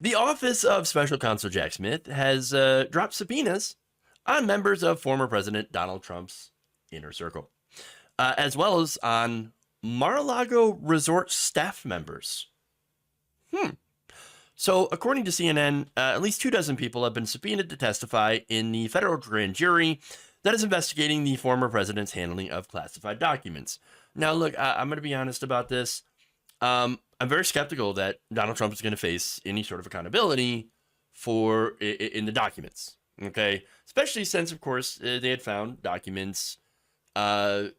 The Office of Special Counsel Jack Smith has dropped subpoenas on members of former President Donald Trump's inner circle, as well as on Mar-A-Lago resort staff members. So, according to CNN, at least 24 people have been subpoenaed to testify in the federal grand jury that is investigating the former president's handling of classified documents. Now, look, I'm going to be honest about this. I'm very skeptical that Donald Trump is going to face any sort of accountability for in the documents. Okay, especially since, of course, they had found documents, in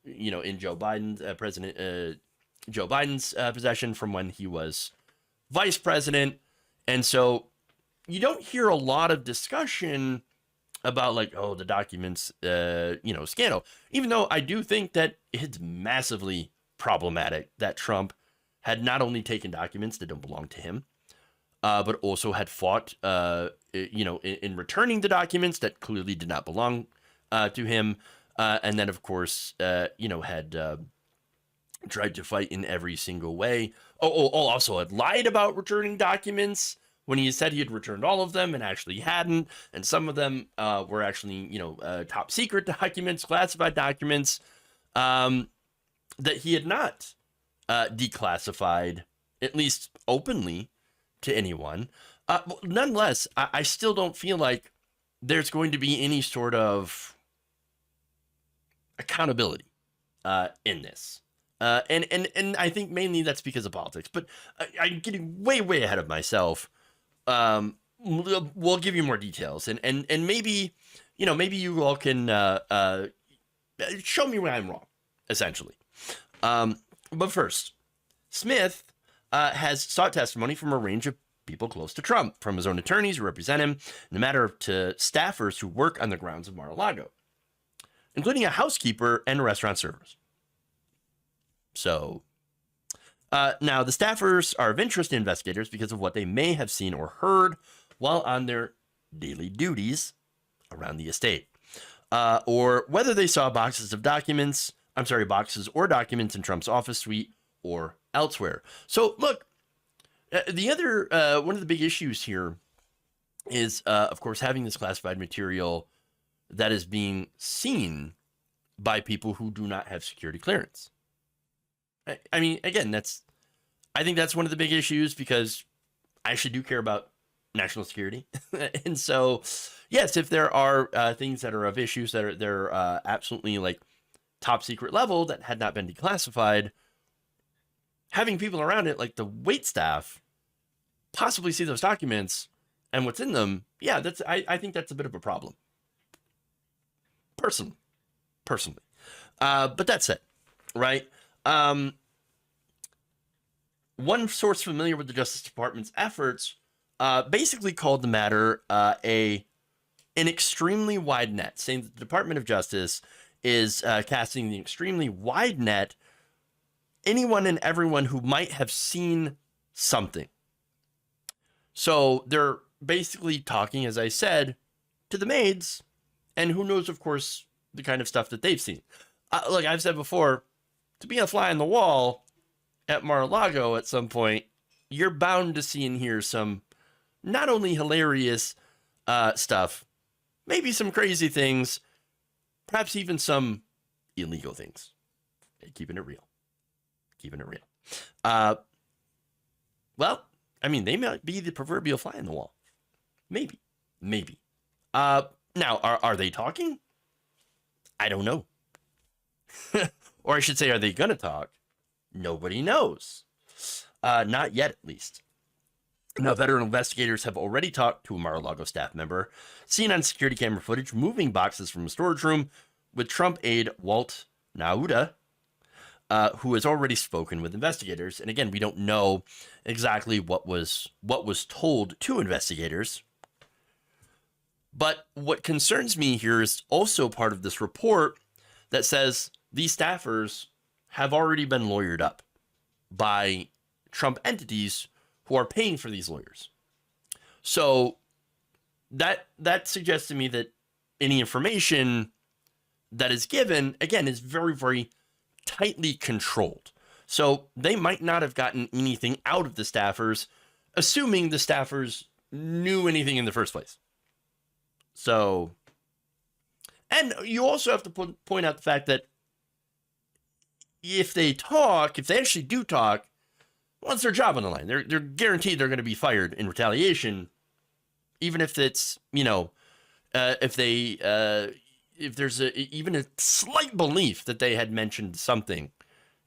Joe Biden's President Joe Biden's possession from when he was vice president, and so you don't hear a lot of discussion about like, oh, the documents, scandal. Even though I do think that it's massively problematic that Trump had not only taken documents that don't belong to him, but also had fought, in returning the documents that clearly did not belong to him, and then of course, had tried to fight in every single way. Also had lied about returning documents when he said he had returned all of them and actually hadn't, and some of them were actually, top secret documents, classified documents that he had not declassified, at least openly, to anyone. Nonetheless, I still don't feel like there's going to be any sort of accountability in this. And I think mainly that's because of politics. But I'm getting way ahead of myself. We'll give you more details, and maybe you all can show me where I'm wrong, essentially. But first, Smith has sought testimony from a range of people close to Trump, from his own attorneys who represent him, in the matter to staffers who work on the grounds of Mar-A-Lago, including a housekeeper and restaurant servers. So, now the staffers are of interest to investigators because of what they may have seen or heard while on their daily duties around the estate, or whether they saw boxes or documents in Trump's office suite or elsewhere. So, look, the other one of the big issues here is, of course, having this classified material that is being seen by people who do not have security clearance. I mean, again, I think that's one of the big issues, because I actually do care about national security. And so, yes, if there are things that are of issues that they're absolutely like top secret level that had not been declassified, having people around it, like the waitstaff, possibly see those documents and what's in them, yeah, I think that's a bit of a problem. Personally. But that's it, right? One source familiar with the Justice Department's efforts basically called the matter an extremely wide net, saying that the Department of Justice is casting the extremely wide net anyone and everyone who might have seen something. So they're basically talking, as I said, to the maids, and who knows, of course, the kind of stuff that they've seen. Like I've said before, to be a fly on the wall at Mar-A-Lago at some point, you're bound to see and hear some not only hilarious stuff, maybe some crazy things, perhaps even some illegal things. Keeping it real. Well, I mean, they might be the proverbial fly on the wall. Maybe. Now, are they talking? I don't know. Or I should say, are they going to talk? Nobody knows. Not yet, at least. Now, federal investigators have already talked to a Mar-A-Lago staff member seen on security camera footage moving boxes from a storage room with Trump aide Walt Nauta, who has already spoken with investigators. And again, we don't know exactly what was told to investigators. But what concerns me here is also part of this report that says these staffers have already been lawyered up by Trump entities who are paying for these lawyers. So that suggests to me that any information that is given, again, is very, very tightly controlled. So they might not have gotten anything out of the staffers, assuming the staffers knew anything in the first place. So, and you also have to point out the fact that if they actually do talk, well, it's their job on the line. They're guaranteed they're going to be fired in retaliation, even if it's, if there's even a slight belief that they had mentioned something,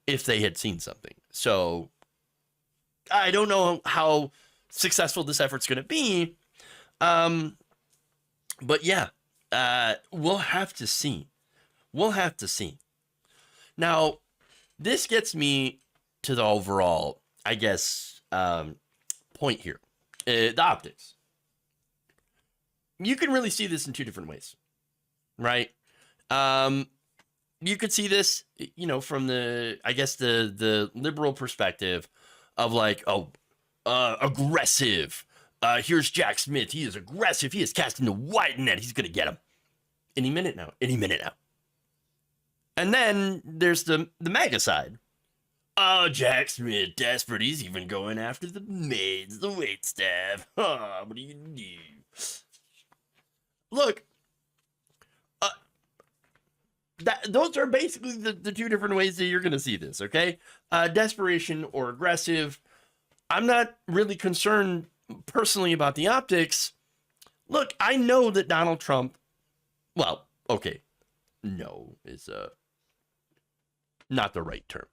if they had seen something. So I don't know how successful this effort's going to be. But yeah, we'll have to see. We'll have to see. Now, this gets me to the overall, I guess, point here. The optics. You can really see this in two different ways, right? You could see this, from the liberal perspective of like, aggressive. Here's Jack Smith. He is aggressive. He is casting the wide net. He's going to get him any minute now. And then there's the MAGA side. Oh, Jack Smith, desperate. He's even going after the maids, the waitstaff. Oh, what are you going to do? Look, those are basically the two different ways that you're going to see this, okay? Desperation or aggressive. I'm not really concerned personally about the optics. Look, I know that Donald Trump, well, okay, no is not the right term.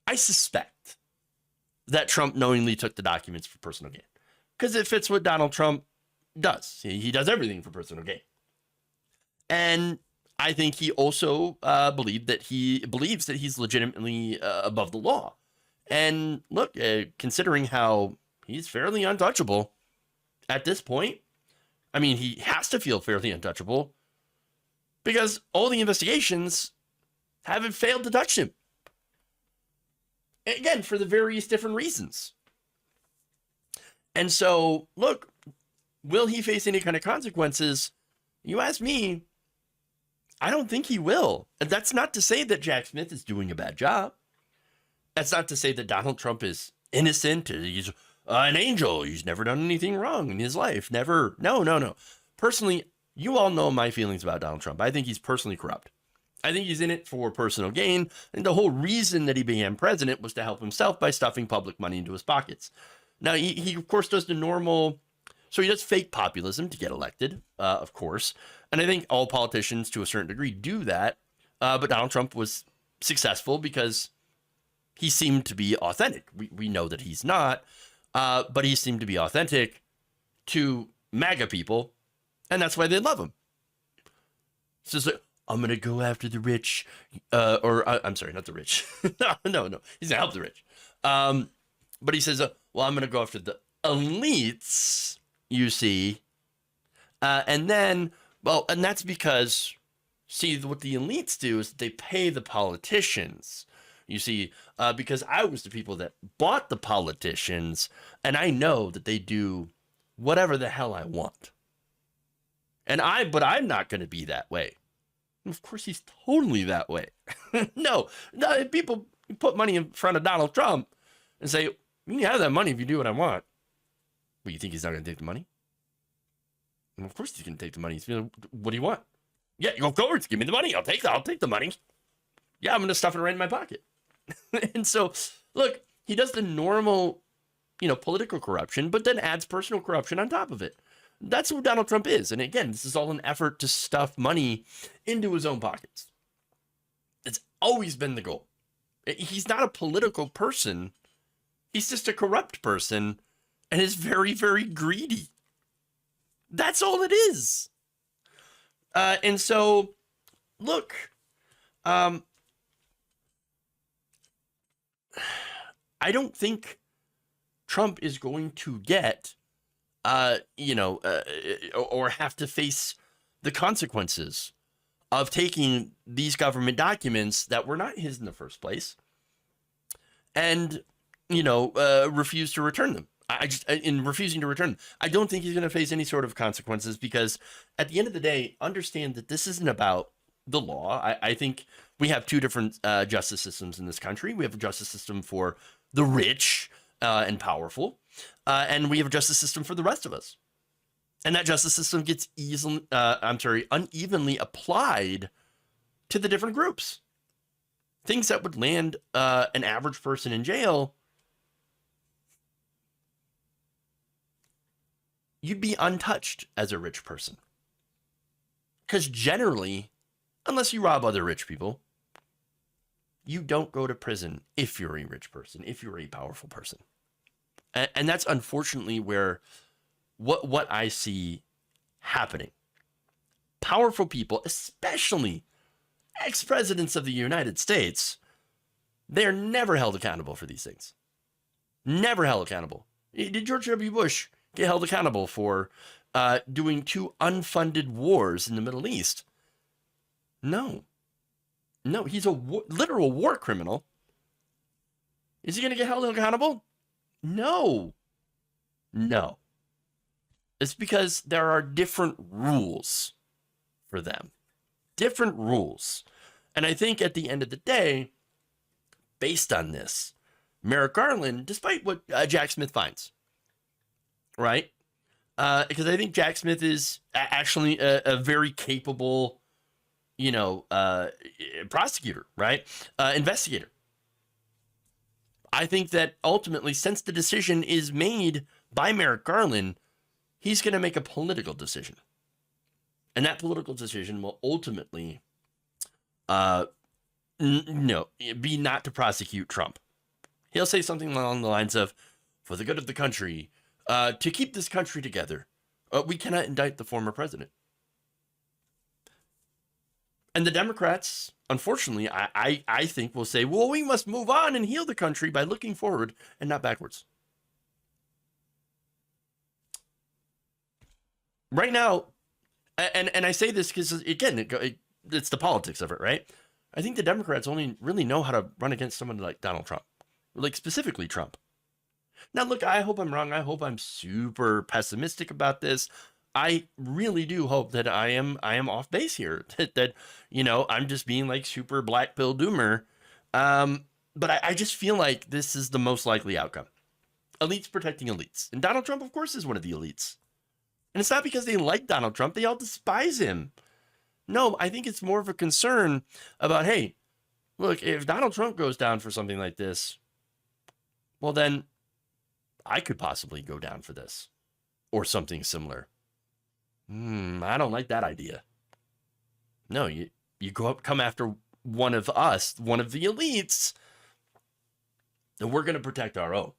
I suspect that Trump knowingly took the documents for personal gain, because it fits what Donald Trump does. He does everything for personal gain. And I think he also believes that he's legitimately above the law. And look, considering how he's fairly untouchable at this point, I mean, he has to feel fairly untouchable because all the investigations haven't failed to touch him. Again, for the various different reasons. And so, look, will he face any kind of consequences? You ask me, I don't think he will. And that's not to say that Jack Smith is doing a bad job. That's not to say that Donald Trump is innocent. He's an angel. He's never done anything wrong in his life. Never. No. Personally, you all know my feelings about Donald Trump. I think he's personally corrupt. I think he's in it for personal gain. And the whole reason that he became president was to help himself by stuffing public money into his pockets. Now, he of course, does the normal. So he does fake populism to get elected, of course. And I think all politicians to a certain degree do that. But Donald Trump was successful because he seemed to be authentic. We know that he's not, but he seemed to be authentic to MAGA people. And that's why they love him. So it's like, I'm going to go after the rich, I'm sorry, not the rich. No. He's going to help the rich. But he says, well, I'm going to go after the elites, you see. And then, and that's because, see, what the elites do is they pay the politicians, you see, because I was the people that bought the politicians, and I know that they do whatever the hell I want. But I'm not going to be that way. And of course, he's totally that way. No, people put money in front of Donald Trump and say, you can have that money if you do what I want. But you think he's not going to take the money? And of course he's going to take the money. He's going to, what do you want? Yeah, you go forward. Give me the money. I'll take the money. Yeah, I'm going to stuff it right in my pocket. And so, look, he does the normal, political corruption, but then adds personal corruption on top of it. That's who Donald Trump is. And again, this is all an effort to stuff money into his own pockets. It's always been the goal. He's not a political person. He's just a corrupt person and is very, very greedy. That's all it is. And so, look, I don't think Trump is going to get, or have to face the consequences of taking these government documents that were not his in the first place and, refuse to return them. In refusing to return them, I don't think he's going to face any sort of consequences because at the end of the day, understand that this isn't about the law. I think we have two different justice systems in this country. We have a justice system for the rich and powerful. and we have a justice system for the rest of us. And that justice system gets unevenly applied to the different groups. Things that would land an average person in jail, you'd be untouched as a rich person. Because generally, unless you rob other rich people, you don't go to prison if you're a rich person, if you're a powerful person. And that's unfortunately where what I see happening. Powerful people, especially ex-presidents of the United States, they're never held accountable for these things. Never held accountable. Did George W. Bush get held accountable for doing 2 unfunded wars in the Middle East? No. No, he's a literal war criminal. Is he going to get held accountable? No. No. It's because there are different rules for them. Different rules. And I think at the end of the day, based on this, Merrick Garland, despite what Jack Smith finds, right? Because I think Jack Smith is actually a very capable, prosecutor, right? Investigator. I think that ultimately, since the decision is made by Merrick Garland, he's going to make a political decision. And that political decision will ultimately be not to prosecute Trump. He'll say something along the lines of, for the good of the country, to keep this country together, we cannot indict the former president. And the Democrats, unfortunately, I think will say, well, we must move on and heal the country by looking forward and not backwards. Right now, and I say this because, again, it's the politics of it, right? I think the Democrats only really know how to run against someone like Donald Trump, like specifically Trump. Now, look, I hope I'm wrong. I hope I'm super pessimistic about this. I really do hope that I am off base here, that I'm just being like super black pill doomer. But I just feel like this is the most likely outcome. Elites protecting elites. And Donald Trump, of course, is one of the elites. And it's not because they like Donald Trump. They all despise him. No, I think it's more of a concern about, hey, look, if Donald Trump goes down for something like this, well, then I could possibly go down for this or something similar. I don't like that idea. No, you come after one of us, one of the elites, and we're going to protect our own.